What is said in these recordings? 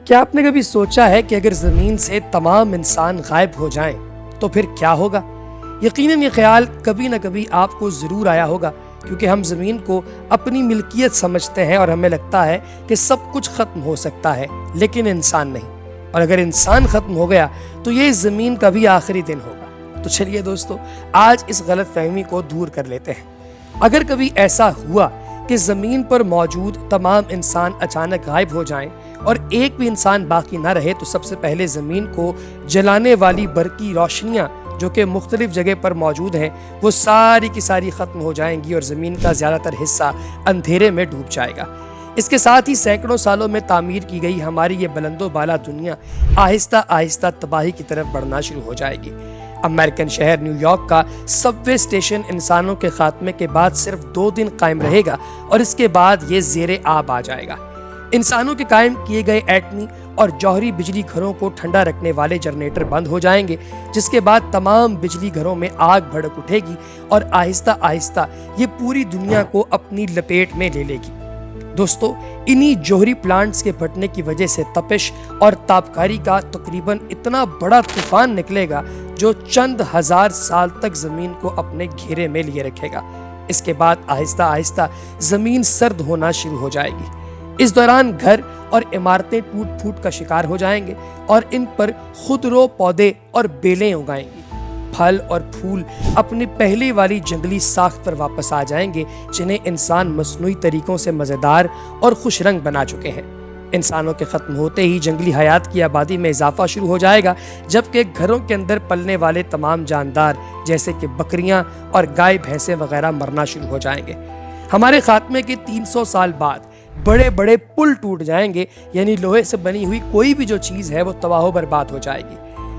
کیا آپ نے کبھی سوچا ہے کہ اگر زمین سے تمام انسان غائب ہو جائیں تو پھر کیا ہوگا؟ یقیناً یہ خیال کبھی نہ کبھی آپ کو ضرور آیا ہوگا، کیونکہ ہم زمین کو اپنی ملکیت سمجھتے ہیں اور ہمیں لگتا ہے کہ سب کچھ ختم ہو سکتا ہے، لیکن انسان نہیں۔ اور اگر انسان ختم ہو گیا تو یہ زمین کا بھی آخری دن ہوگا۔ تو چلیے دوستو، آج اس غلط فہمی کو دور کر لیتے ہیں۔ اگر کبھی ایسا ہوا کہ زمین پر موجود تمام انسان اچانک غائب ہو جائیں اور ایک بھی انسان باقی نہ رہے، تو سب سے پہلے زمین کو جلانے والی برقی روشنیاں جو کہ مختلف جگہ پر موجود ہیں، وہ ساری کی ساری ختم ہو جائیں گی اور زمین کا زیادہ تر حصہ اندھیرے میں ڈوب جائے گا۔ اس کے ساتھ ہی سینکڑوں سالوں میں تعمیر کی گئی ہماری یہ بلند و بالا دنیا آہستہ آہستہ تباہی کی طرف بڑھنا شروع ہو جائے گی۔ امریکن شہر نیو یارک کا سب وے اسٹیشن انسانوں کے خاتمے کے بعد صرف 2 دن قائم رہے گا اور اس کے بعد یہ زیر آب آ جائے گا۔ انسانوں کے قائم کیے گئے ایٹمی اور جوہری بجلی گھروں کو ٹھنڈا رکھنے والے جنریٹر بند ہو جائیں گے، جس کے بعد تمام بجلی گھروں میں آگ بھڑک اٹھے گی اور آہستہ آہستہ یہ پوری دنیا کو اپنی لپیٹ میں لے لے گی۔ دوستو، انہی جوہری پلانٹس کے پھٹنے کی وجہ سے تپش اور تابکاری کا تقریباً اتنا بڑا طوفان نکلے گا جو چند ہزار سال تک زمین کو اپنے گھیرے میں لیے رکھے گا۔ اس کے بعد آہستہ آہستہ زمین سرد ہونا شروع ہو جائے گی۔ اس دوران گھر اور عمارتیں ٹوٹ پھوٹ کا شکار ہو جائیں گے اور ان پر خودرو پودے اور بیلیں اگائیں گی۔ پھل اور پھول اپنی پہلے والی جنگلی ساخت پر واپس آ جائیں گے، جنہیں انسان مصنوعی طریقوں سے مزیدار اور خوش رنگ بنا چکے ہیں۔ انسانوں کے ختم ہوتے ہی جنگلی حیات کی آبادی میں اضافہ شروع ہو جائے گا، جبکہ گھروں کے اندر پلنے والے تمام جاندار جیسے کہ بکریاں اور گائے بھینسیں وغیرہ مرنا شروع ہو جائیں گے۔ ہمارے خاتمے کے 300 سال بعد بڑے بڑے پل ٹوٹ جائیں گے، یعنی لوہے سے بنی ہوئی کوئی بھی جو چیز ہے وہ تباہ و برباد ہو جائے گی۔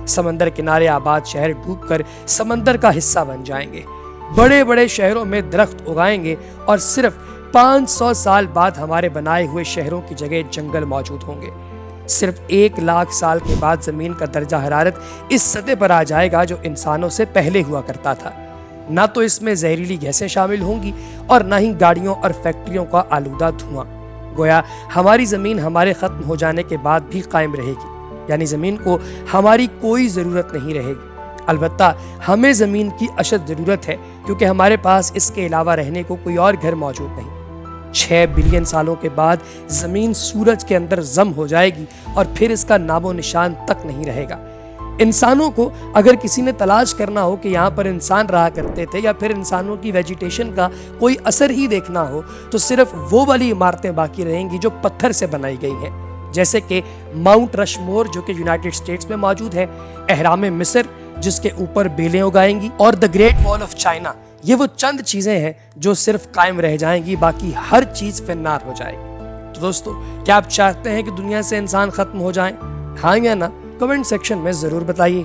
سمندر کنارے آباد شہر ڈوب کر سمندر کا حصہ بن جائیں گے۔ بڑے بڑے شہروں میں درخت اگائیں گے اور صرف 500 سال بعد ہمارے بنائے ہوئے شہروں کی جگہ جنگل موجود ہوں گے۔ صرف 1 لاکھ سال کے بعد زمین کا درجہ حرارت اس سطح پر آ جائے گا جو انسانوں سے پہلے ہوا کرتا تھا۔ نہ تو اس میں زہریلی گیسیں شامل ہوں گی اور نہ ہی گاڑیوں اور فیکٹریوں کا آلودہ دھواں۔ گویا ہماری زمین ہمارے ختم ہو جانے کے بعد بھی قائم رہے گی، یعنی زمین کو ہماری کوئی ضرورت نہیں رہے گی۔ البتہ ہمیں زمین کی اشد ضرورت ہے، کیونکہ ہمارے پاس اس کے علاوہ رہنے کو کوئی اور گھر موجود نہیں۔ 6 بلین سالوں کے بعد زمین سورج کے اندر ضم ہو جائے گی اور پھر اس کا نام و نشان تک نہیں رہے گا۔ انسانوں کو اگر کسی نے تلاش کرنا ہو کہ یہاں پر انسان رہا کرتے تھے یا پھر انسانوں کی ویجیٹیشن کا کوئی اثر ہی دیکھنا ہو، تو صرف وہ والی عمارتیں باقی رہیں گی جو پتھر سے بنائی گئی ہیں، جیسے کہ ماؤنٹ رشمور جو کہ یونائٹڈ اسٹیٹس میں موجود ہے، اہرام مصر جس کے اوپر بیلیں اگائیں گی، اور دی گریٹ وال آف چائنا۔ یہ وہ چند چیزیں ہیں جو صرف قائم رہ جائیں گی، باقی ہر چیز فنار ہو جائے گی۔ تو دوستو، کیا آپ چاہتے ہیں کہ دنیا سے انسان ختم ہو جائیں؟ ہاں یا نہ؟ کمنٹ سیکشن میں ضرور بتائیے۔